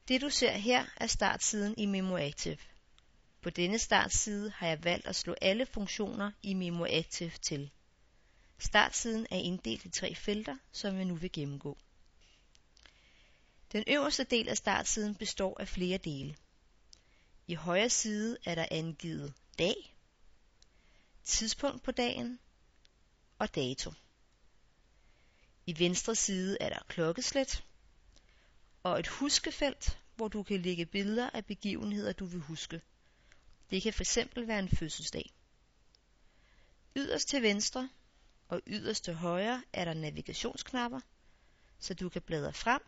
Det du ser her er startsiden i MemoActive. På denne startside har jeg valgt at slå alle funktioner i MemoActive til. Startsiden er inddelt i 3 felter, som jeg nu vil gennemgå. Den øverste del af startsiden består af flere dele. I højre side er der angivet dag, tidspunkt på dagen og dato. I venstre side er der klokkeslæt og et huskefelt, hvor du kan lægge billeder af begivenheder, du vil huske. Det kan fx være en fødselsdag. Yderst til venstre og yderst til højre er der navigationsknapper, så du kan bladre frem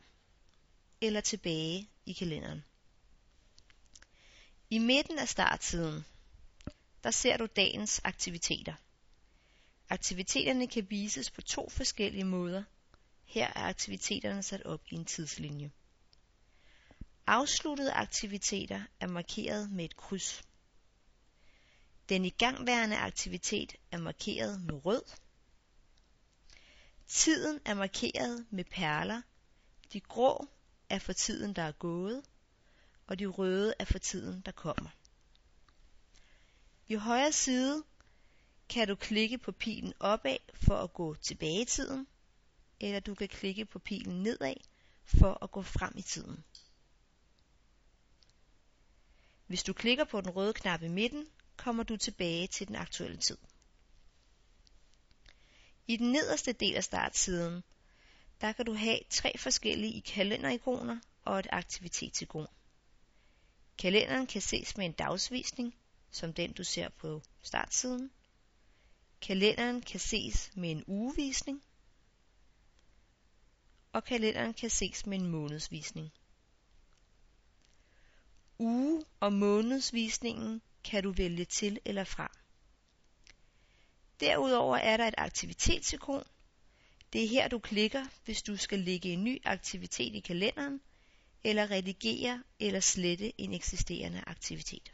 eller tilbage i kalenderen. I midten af startsiden, der ser du dagens aktiviteter. Aktiviteterne kan vises på 2 forskellige måder. Her er aktiviteterne sat op i en tidslinje. Afsluttede aktiviteter er markeret med et kryds. Den igangværende aktivitet er markeret med rød. Tiden er markeret med perler. De grå er for tiden, der er gået, og de røde er for tiden, der kommer. I højre side kan du klikke på pilen opad for at gå tilbage i tiden, eller du kan klikke på pilen nedad for at gå frem i tiden. Hvis du klikker på den røde knap i midten, kommer du tilbage til den aktuelle tid. I den nederste del af startsiden, der kan du have 3 forskellige kalenderikoner og et aktivitetsikon. Kalenderen kan ses med en dagsvisning, som den du ser på startsiden. Kalenderen kan ses med en ugevisning, og kalenderen kan ses med en månedsvisning. Uge- og månedsvisningen kan du vælge til eller fra. Derudover er der et aktivitetsikon. Det er her du klikker, hvis du skal lægge en ny aktivitet i kalenderen, eller redigere eller slette en eksisterende aktivitet.